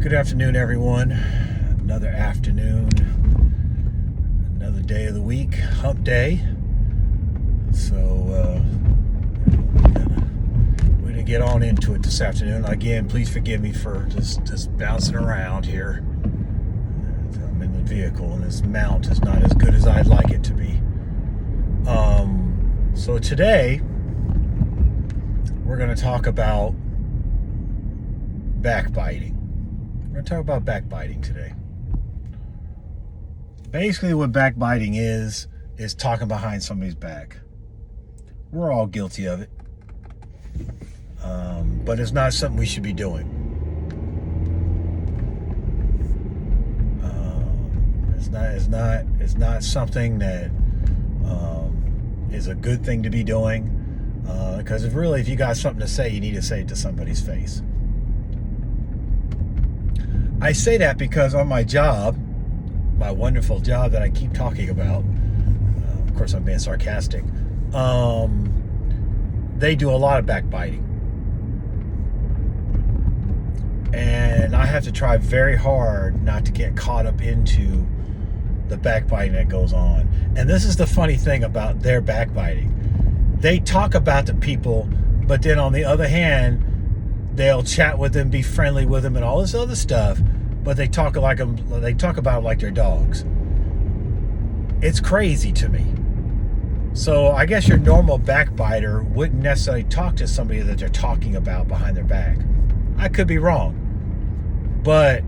Good afternoon, everyone. Another afternoon, another day of the week, hump day. So we're gonna get on into it this afternoon. Again, please forgive me for just bouncing around here. I'm in the vehicle, and this mount is not as good as I'd like it to be. So today we're gonna talk about backbiting. We're going to talk about backbiting today. Basically, what backbiting is talking behind somebody's back. We're all guilty of it. But it's not something we should be doing. It's not something that is a good thing to be doing. Because if you got something to say, you need to say it to somebody's face. I say that because on my job, my wonderful job that I keep talking about, of course I'm being sarcastic, they do a lot of backbiting. And I have to try very hard not to get caught up into the backbiting that goes on. And this is the funny thing about their backbiting. They talk about the people, but then on the other hand, they'll chat with them, be friendly with them, and all this other stuff. But they talk about them like they're dogs. It's crazy to me. So I guess your normal backbiter wouldn't necessarily talk to somebody that they're talking about behind their back. I could be wrong, but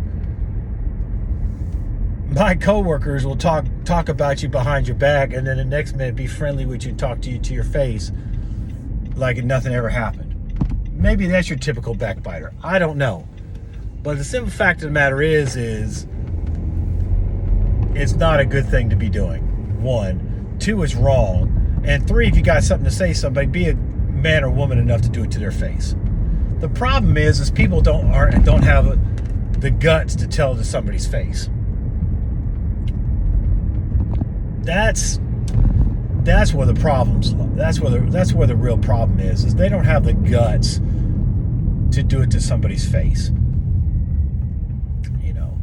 my coworkers will talk about you behind your back, and then the next minute be friendly with you and talk to you to your face like nothing ever happened. Maybe that's your typical backbiter. I don't know. But the simple fact of the matter is it's not a good thing to be doing. 1. 2, it's wrong. And 3, if you got something to say to somebody, be a man or woman enough to do it to their face. The problem is people don't have the guts to tell it to somebody's face. That's where the problems. That's where the real problem is they don't have the guts to do it to somebody's face. You know.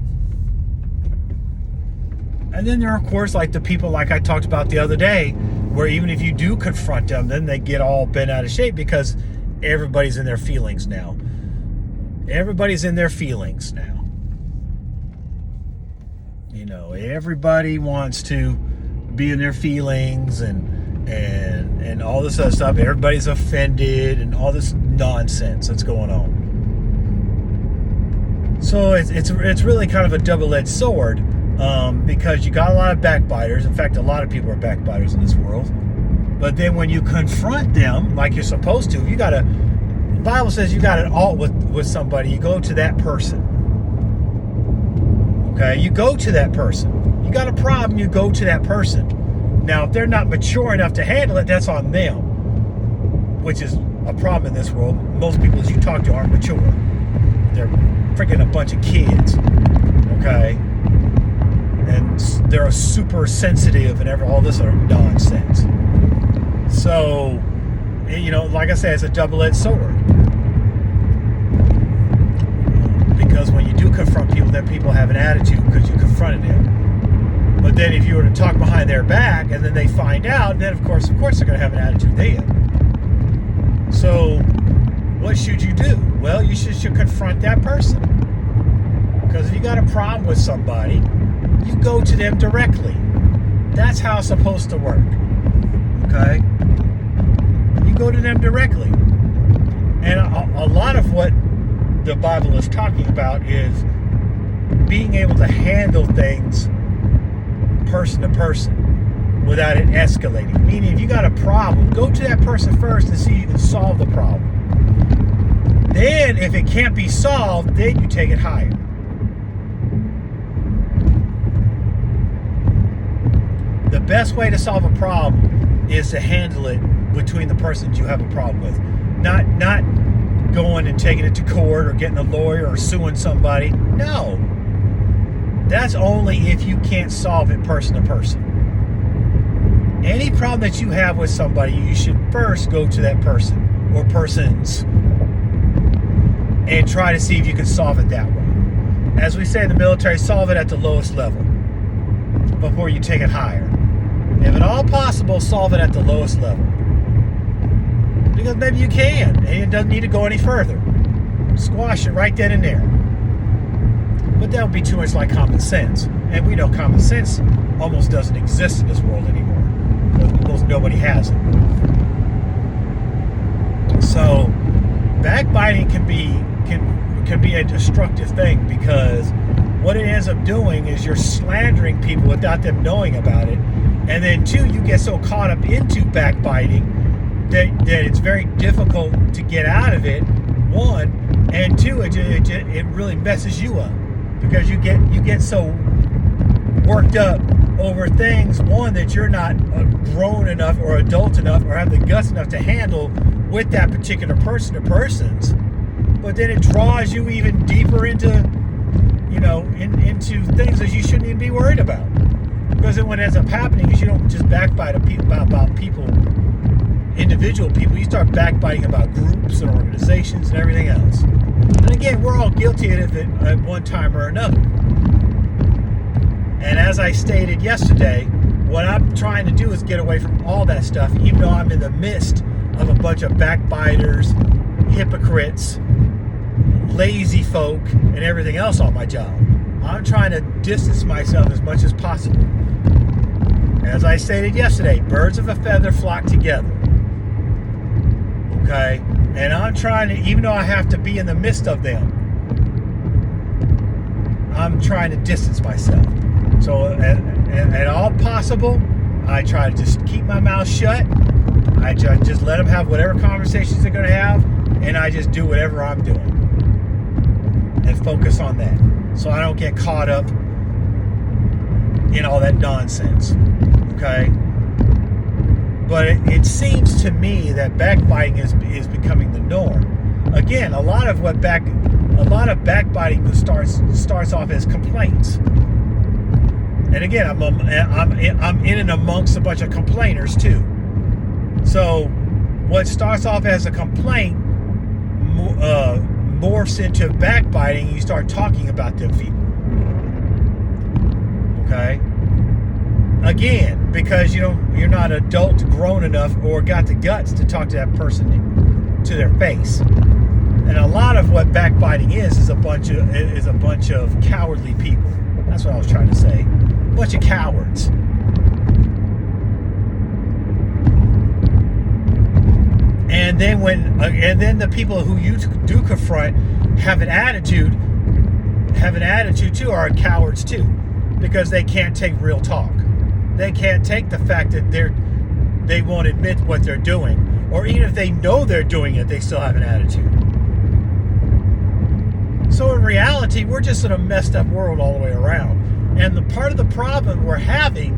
And then there are, of course, like the people like I talked about the other day, where even if you do confront them, then they get all bent out of shape because everybody's in their feelings now. Everybody's in their feelings now. You know, everybody wants to be in their feelings and all this other stuff. Everybody's offended and all this nonsense that's going on. So it's really kind of a double-edged sword, because you got a lot of backbiters. In fact, a lot of people are backbiters in this world. But then when you confront them like you're supposed to, the Bible says you got an alt with somebody, you go to that person. Okay, you go to that person. You got a problem, you go to that person. Now, if they're not mature enough to handle it, that's on them, which is a problem in this world. Most people that you talk to aren't mature. They're freaking a bunch of kids, okay? And they're super sensitive and all this other nonsense. So, you know, like I said, it's a double-edged sword. Because when you do confront people, then people have an attitude because you confronted them. But then if you were to talk behind their back and then they find out, then of course they're going to have an attitude then. So what should you do? Well, you should confront that person. Because if you got a problem with somebody, you go to them directly. That's how it's supposed to work. Okay? You go to them directly. And a lot of what the Bible is talking about is being able to handle things person to person without it escalating. Meaning, if you got a problem, go to that person first and see if you can solve the problem. Then, if it can't be solved, then you take it higher. The best way to solve a problem is to handle it between the persons you have a problem with. Not going and taking it to court or getting a lawyer or suing somebody. No. That's only if you can't solve it person to person. Any problem that you have with somebody, you should first go to that person or persons and try to see if you can solve it that way. as we say in the military, solve it at the lowest level before you take it higher. If at all possible, solve it at the lowest level. Because maybe you can, and it doesn't need to go any further. Squash it right then and there. But that would be too much like common sense. And we know common sense almost doesn't exist in this world anymore. Almost nobody has it. So backbiting can be a destructive thing, because what it ends up doing is you're slandering people without them knowing about it. And then two, you get so caught up into backbiting that it's very difficult to get out of it, one. And two, it really messes you up, because you get so worked up over things, one, that you're not grown enough or adult enough or have the guts enough to handle with that particular person or persons. But then it draws you even deeper into, into things that you shouldn't even be worried about. Because then what ends up happening is you don't just backbite about people, individual people. You start backbiting about groups and organizations and everything else. And again, we're all guilty of it at one time or another. And as I stated yesterday, what I'm trying to do is get away from all that stuff, even though I'm in the midst of a bunch of backbiters, hypocrites, lazy folk, and everything else on my job. I'm trying to distance myself as much as possible. As I stated yesterday, birds of a feather flock together. Okay? And I'm trying to, even though I have to be in the midst of them, I'm trying to distance myself. So at all possible, I try to just keep my mouth shut. I try to just let them have whatever conversations they're going to have, and I just do whatever I'm doing and focus on that, so I don't get caught up in all that nonsense. Okay? But it seems to me that backbiting is becoming the norm. Again, a lot of backbiting starts off as complaints. And again, I'm in and amongst a bunch of complainers too. So what starts off as a complaint morphs into backbiting. You start talking about them people. Okay? Again, because you're not adult, grown enough, or got the guts to talk to that person to their face. And a lot of what backbiting is a bunch of cowardly people. That's what I was trying to say. A bunch of cowards. And then the people who you do confront have an attitude too, are cowards too, because they can't take real talk. They can't take the fact that they won't admit what they're doing, or even if they know they're doing it, they still have an attitude. So in reality, we're just in a messed up world all the way around. And the part of the problem we're having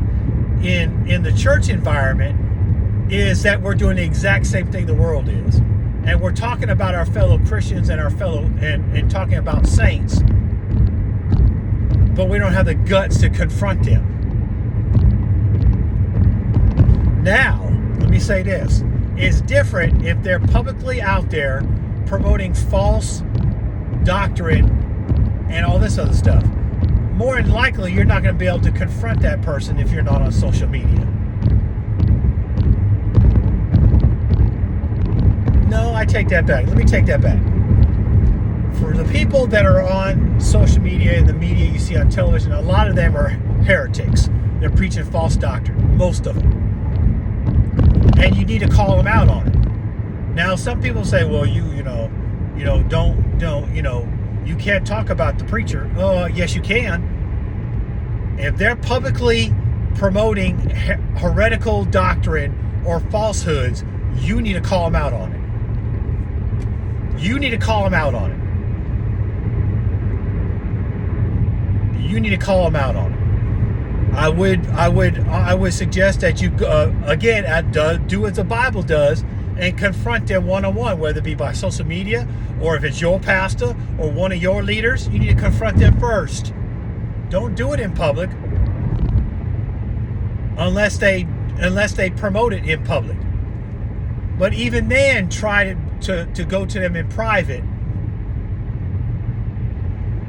in the church environment is that we're doing the exact same thing the world is. And we're talking about our fellow Christians and and talking about saints, but we don't have the guts to confront them. Now, let me say this. It's different if they're publicly out there promoting false doctrine and all this other stuff. More than likely, you're not going to be able to confront that person if you're not on social media. No, I take that back. Let me take that back. For the people that are on social media and the media you see on television, a lot of them are heretics. They're preaching false doctrine, most of them. And you need to call them out on it. Now, some people say, well, you can't talk about the preacher. Oh, yes, you can. If they're publicly promoting heretical doctrine or falsehoods, you need to call them out on it. You need to call them out on it. You need to call them out on it. I would suggest that you again do as the Bible does and confront them one-on-one, whether it be by social media or if it's your pastor or one of your leaders. You need to confront them first. Don't do it in public unless they promote it in public. But even then, try to go to them in private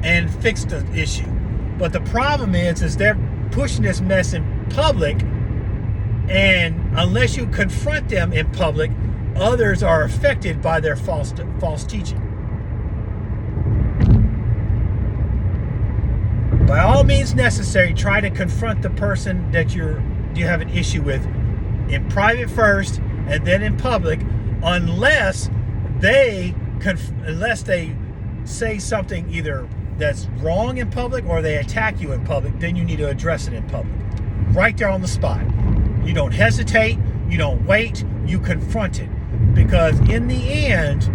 and fix the issue. But the problem is they're pushing this mess in public, and unless you confront them in public, others are affected by their false teaching. By all means necessary, try to confront the person that you have an issue with in private first and then in public, unless they say something either that's wrong in public or they attack you in public. Then you need to address it in public, right there on the spot. You don't hesitate, you don't wait, you confront it, because in the end,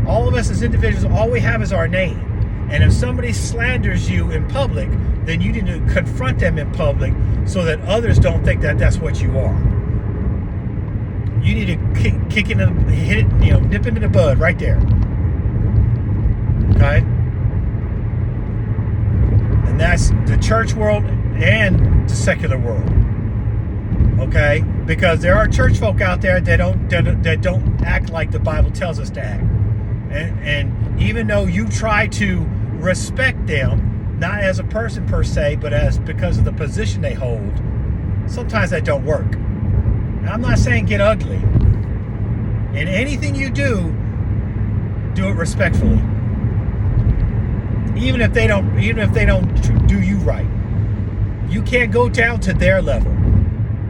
all of us as individuals, all we have is our name. And if somebody slanders you in public, then you need to confront them in public so that others don't think that that's what you are. You need to kick it, hit it, nip it in the bud right there. Okay? And that's the church world and the secular world. Okay? Because there are church folk out there that don't act like the Bible tells us to act. And even though you try to respect them, not as a person per se, but because of the position they hold, sometimes that don't work. Now, I'm not saying get ugly. In anything you do it respectfully. Even if they don't do you right. You can't go down to their level.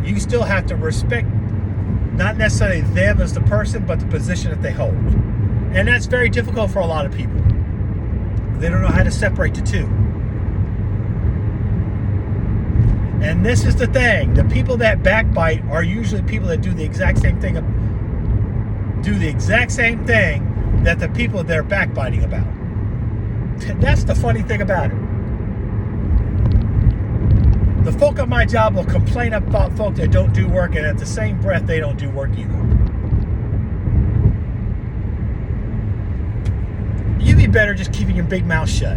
You still have to respect not necessarily them as the person, but the position that they hold. And that's very difficult for a lot of people. They don't know how to separate the two. And this is the thing. The people that backbite are usually people that do the exact same thing that the people they're backbiting about. That's the funny thing about it. The folk at my job will complain about folk that don't do work, and at the same breath, they don't do work either. You'd be better just keeping your big mouth shut.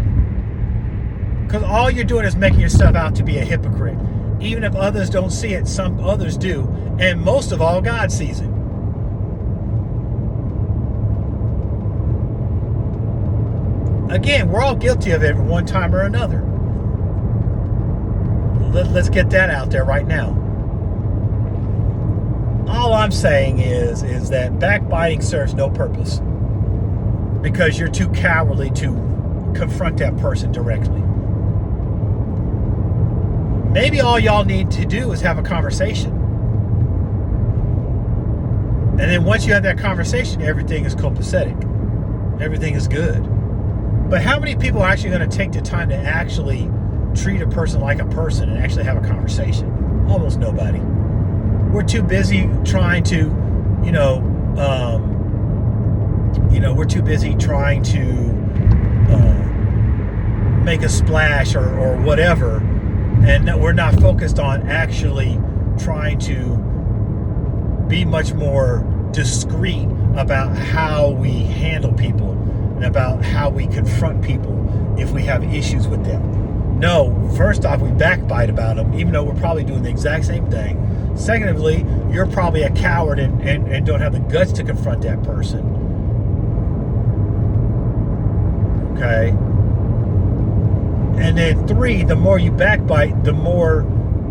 Because all you're doing is making yourself out to be a hypocrite. Even if others don't see it, some others do. And most of all, God sees it. Again, we're all guilty of it at one time or another. Let's get that out there right now. All I'm saying is that backbiting serves no purpose, because you're too cowardly to confront that person directly. Maybe all y'all need to do is have a conversation. And then once you have that conversation, everything is copacetic. Everything is good. But how many people are actually going to take the time to actually treat a person like a person and actually have a conversation? Almost nobody. We're too busy trying to, we're too busy trying to make a splash or whatever, and we're not focused on actually trying to be much more discreet about how we handle people and about how we confront people if we have issues with them. No, first off, we backbite about them, even though we're probably doing the exact same thing. Secondly, you're probably a coward and don't have the guts to confront that person. Okay? And then three, the more you backbite, the more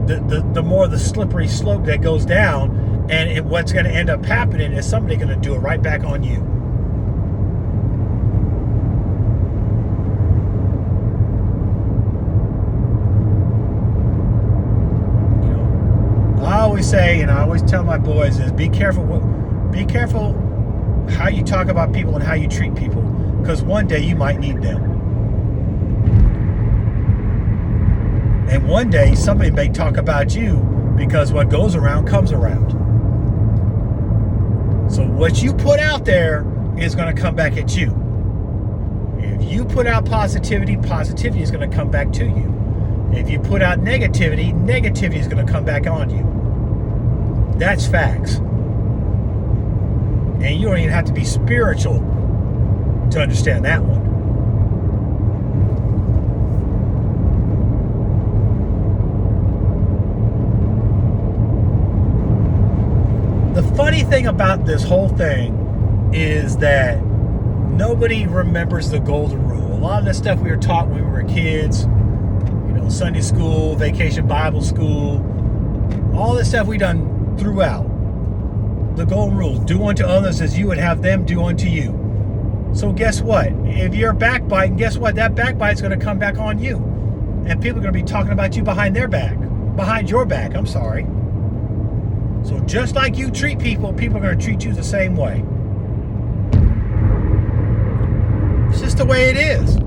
the slippery slope that goes down, and what's going to end up happening is somebody going to do it right back on you. I always say, and I always tell my boys, is be careful how you talk about people and how you treat people, because one day you might need them. And one day somebody may talk about you, because what goes around comes around. So what you put out there is going to come back at you. If you put out positivity, positivity is going to come back to you. If you put out negativity, negativity is going to come back on you. That's facts. And you don't even have to be spiritual to understand that one. The funny thing about this whole thing is that nobody remembers the golden rule. lot of the stuff we were taught when we were kids, Sunday school, vacation Bible school, all this stuff we done throughout. The golden rule, do unto others as you would have them do unto you. So guess what? If you're backbiting, guess what? That backbite's going to come back on you. And people are going to be talking about you behind your back. I'm sorry. So just like you treat people, people are going to treat you the same way. It's just the way it is.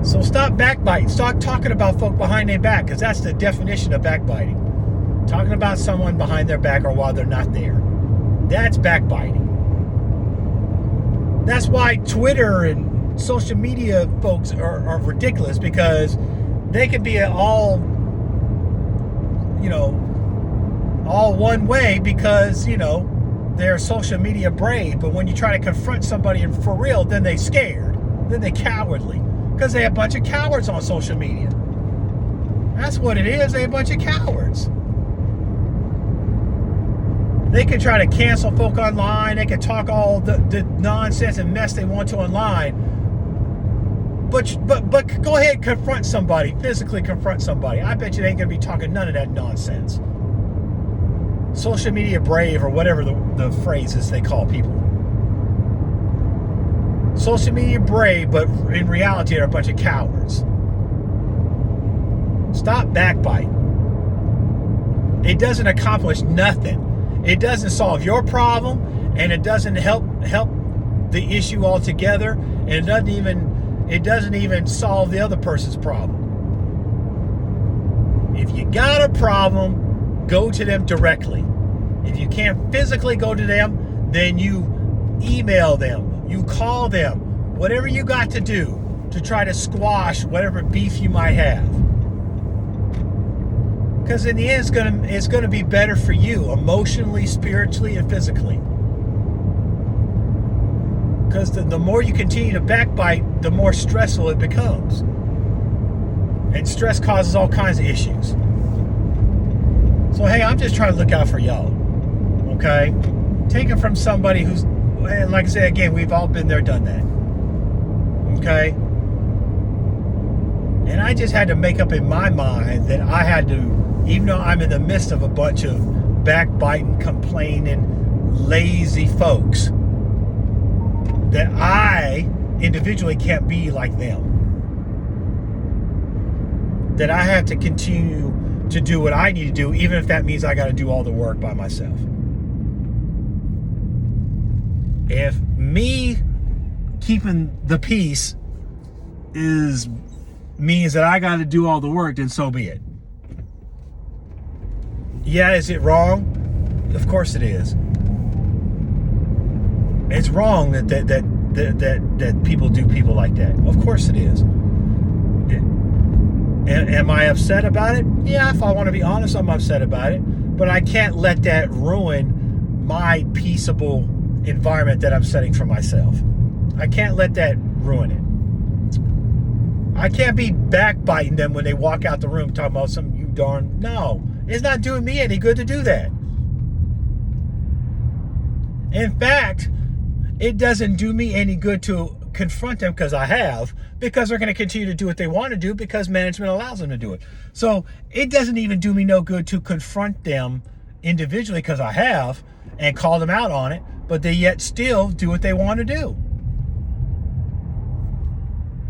So stop backbiting. Stop talking about folk behind their back, because that's the definition of backbiting. Talking about someone behind their back or while they're not there. That's backbiting. That's why Twitter and social media folks are ridiculous, because they can be all one way because, they're social media brave. But when you try to confront somebody and for real, then they scared. Then they cowardly. Because they're a bunch of cowards on social media. That's what it is. They're a bunch of cowards. They can try to cancel folk online. They can talk all the nonsense and mess they want to online. But go ahead and confront somebody. Physically confront somebody. I bet you they ain't going to be talking none of that nonsense. Social media brave, or whatever the phrase is they call people. Social media brave, but in reality they're a bunch of cowards. Stop backbiting. It doesn't accomplish nothing. It doesn't solve your problem, and it doesn't help the issue altogether, and it doesn't even solve the other person's problem. If you got a problem, go to them directly. If you can't physically go to them, then you email them. You call them, whatever you got to do to try to squash whatever beef you might have. Because in the end, it's gonna be better for you emotionally, spiritually, and physically. Because the more you continue to backbite, the more stressful it becomes. And stress causes all kinds of issues. So hey, I'm just trying to look out for y'all. Okay? Take it from somebody who's, and like I said again, we've all been there, done that. Okay? And I just had to make up in my mind that I had to, even though I'm in the midst of a bunch of backbiting, complaining, lazy folks, that I individually can't be like them. That I have to continue to do what I need to do, even if that means I got to do all the work by myself. If me keeping the peace means that I got to do all the work, then so be it. Yeah, is it wrong? Of course it is. It's wrong that people do people like that. Of course it is. Am I upset about it? Yeah, if I want to be honest, I'm upset about it. But I can't let that ruin my peaceable environment that I'm setting for myself. I can't let that ruin it. I can't be backbiting them when they walk out the room talking about some you darn. No, it's not doing me any good to do that. In fact, it doesn't do me any good to confront them because they're going to continue to do what they want to do because management allows them to do it. So it doesn't even do me no good to confront them individually because I have and call them out on it, but they yet still do what they want to do.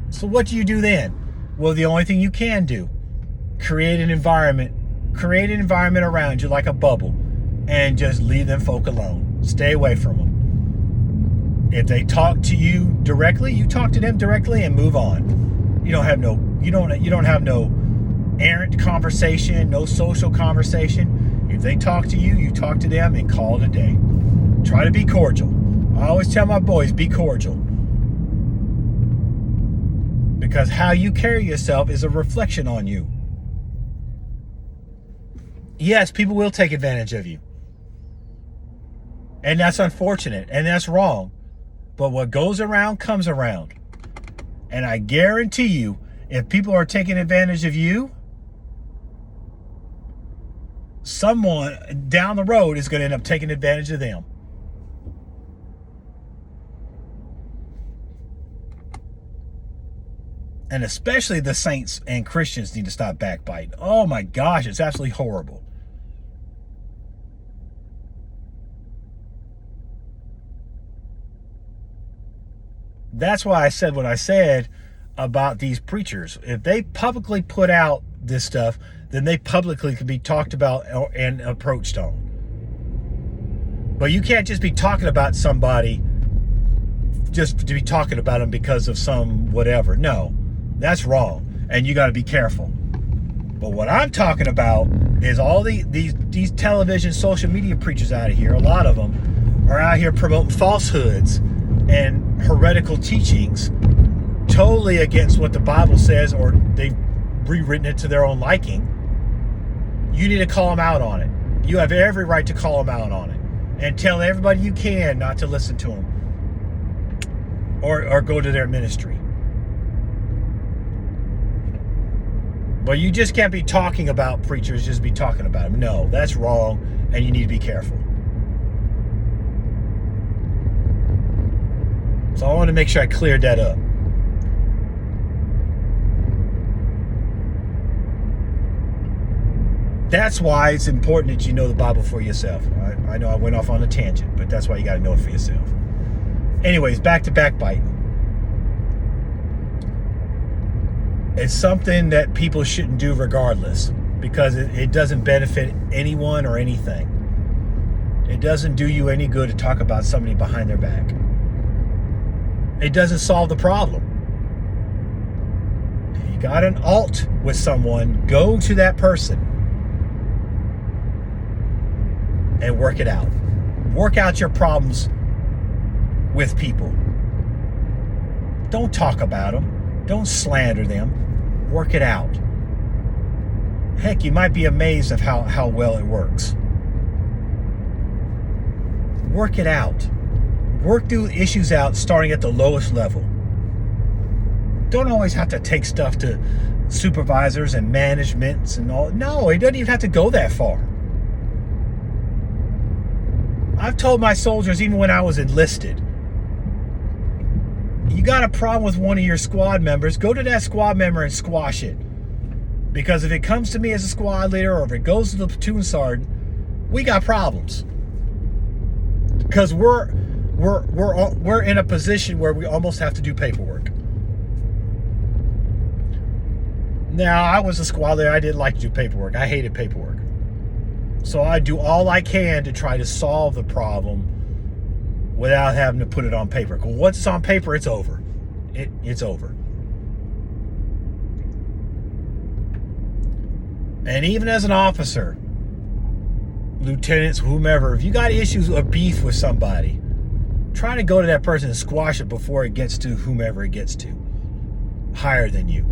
So what do you do then? Well, the only thing you can do, create an environment around you like a bubble and just leave them folk alone. Stay away from them. If they talk to you directly, you talk to them directly and move on. You don't have no errant conversation, no social conversation. If they talk to you, you talk to them and call it a day. Try to be cordial. I always tell my boys, be cordial. Because how you carry yourself is a reflection on you. Yes, people will take advantage of you. And that's unfortunate and that's wrong. But what goes around comes around. And I guarantee you, if people are taking advantage of you, someone down the road is going to end up taking advantage of them. And especially the saints and Christians need to stop backbiting. Oh my gosh, it's absolutely horrible. That's why I said what I said about these preachers. If they publicly put out this stuff, then they publicly can be talked about and approached on. But you can't just be talking about somebody just to be talking about them because of some whatever. No, that's wrong, and you got to be careful. But what I'm talking about is all these television, social media preachers out of here. A lot of them are out here promoting falsehoods and heretical teachings, totally against what the Bible says, or they've rewritten it to their own liking. You need to call them out on it. You have every right to call them out on it, and tell everybody you can not to listen to them or go to their ministry. But you just can't be talking about preachers, just be talking about them. No, that's wrong, and you need to be careful. So I want to make sure I cleared that up. That's why it's important that you know the Bible for yourself. I know I went off on a tangent, but that's why you got to know it for yourself. Anyways, back to backbiting. It's something that people shouldn't do regardless, because it doesn't benefit anyone or anything. It doesn't do you any good to talk about somebody behind their back. It doesn't solve the problem. If you got an alt with someone, go to that person and work it out. Work out your problems with people. Don't talk about them. Don't slander them. Work it out. Heck, you might be amazed of how well it works. Work it out. Work through issues out starting at the lowest level. Don't always have to take stuff to supervisors and managements and all. No, it doesn't even have to go that far. I've told my soldiers, even when I was enlisted, you got a problem with one of your squad members, go to that squad member and squash it. Because if it comes to me as a squad leader, or if it goes to the platoon sergeant, we got problems. Because we're in a position where we almost have to do paperwork. Now, I was a squad leader. I didn't like to do paperwork. I hated paperwork. So I do all I can to try to solve the problem without having to put it on paper. Because once it's on paper, it's over. It's over. And even as an officer, lieutenants, whomever, if you got issues or beef with somebody, try to go to that person and squash it before it gets to whomever it gets to, higher than you.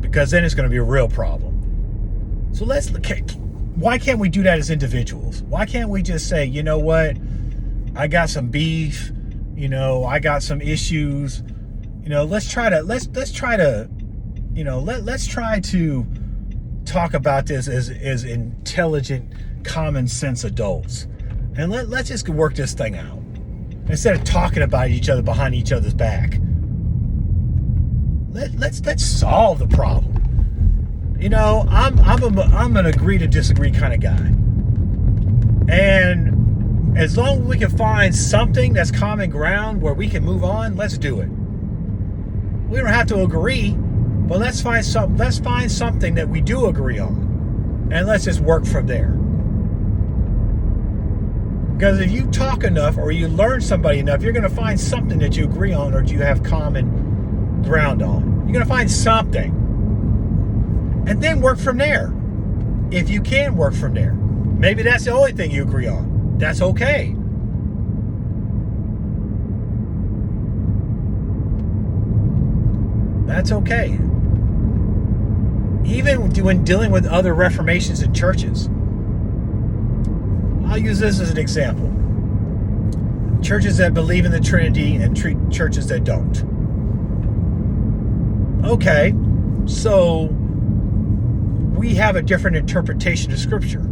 Because then it's going to be a real problem. So let's look at, why can't we do that as individuals? Why can't we just say, you know what? I got some beef, I got some issues, let's try to talk about this as intelligent, common sense adults. And let's just work this thing out. Instead of talking about each other behind each other's back. Let's solve the problem. I'm an agree to disagree kind of guy. And as long as we can find something that's common ground where we can move on, let's do it. We don't have to agree, but let's find something that we do agree on. And let's just work from there. Because if you talk enough or you learn somebody enough, you're going to find something that you agree on or you have common ground on. You're going to find something. And then work from there. If you can work from there. Maybe that's the only thing you agree on. That's okay. That's okay. Even when dealing with other reformations in churches. I'll use this as an example. Churches that believe in the Trinity and churches that don't. Okay, so we have a different interpretation of Scripture.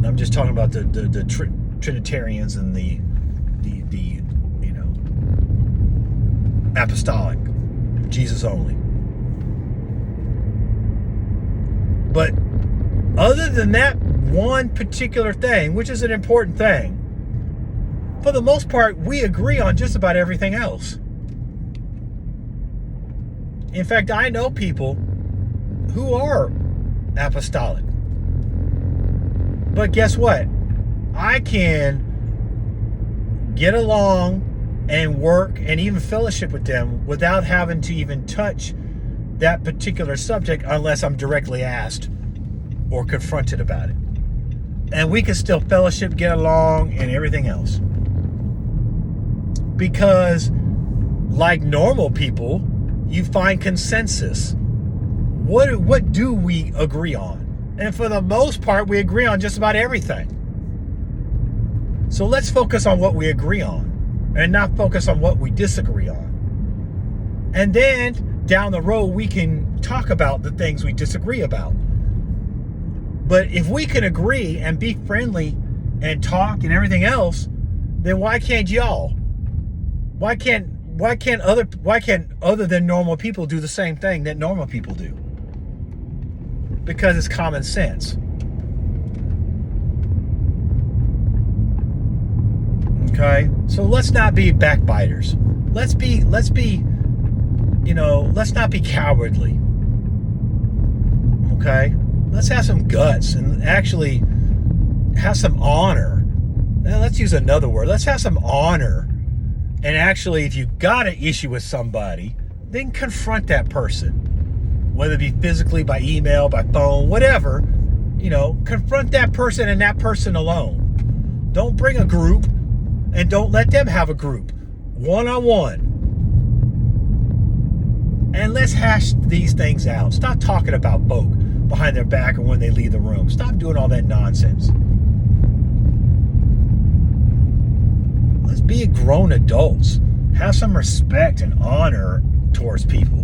I'm just talking about the Trinitarians and the apostolic. Jesus only. But other than that one particular thing, which is an important thing, for the most part, we agree on just about everything else. In fact, I know people who are apostolic. But guess what? I can get along and work and even fellowship with them without having to even touch that particular subject unless I'm directly asked or confronted about it. And we can still fellowship, get along, and everything else. Because, like normal people, you find consensus. What do we agree on? And for the most part, we agree on just about everything. So let's focus on what we agree on and not focus on what we disagree on. And then down the road, we can talk about the things we disagree about. But if we can agree and be friendly and talk and everything else, then why can't y'all? Why can't other than normal people do the same thing that normal people do? Because it's common sense. Okay? So let's not be backbiters. Let's not be cowardly. Okay? Let's have some guts and actually have some honor. Now, let's use another word. Let's have some honor. And actually, if you got an issue with somebody, then confront that person. Whether it be physically, by email, by phone, whatever. Confront that person and that person alone. Don't bring a group and don't let them have a group. One-on-one. And let's hash these things out. Stop talking about folk behind their back or when they leave the room. Stop doing all that nonsense. Let's be grown adults. Have some respect and honor towards people.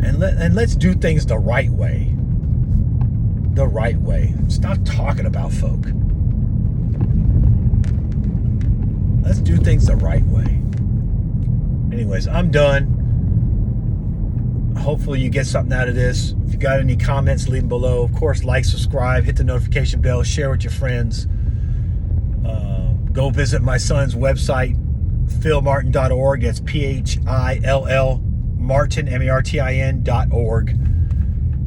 And let's do things the right way. The right way. Stop talking about folk. Let's do things the right way. Anyways, I'm done. Hopefully you get something out of this. If you got any comments, leave them below. Of course, like, subscribe, hit the notification bell, share with your friends. Go visit my son's website, philmartin.org. That's PHILL Martin, MARTIN.org.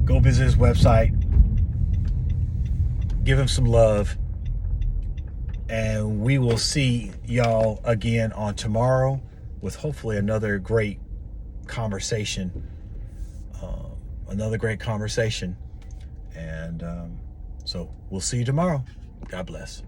Go visit his website. Give him some love. And we will see y'all again on tomorrow with hopefully another great conversation. And so we'll see you tomorrow. God bless.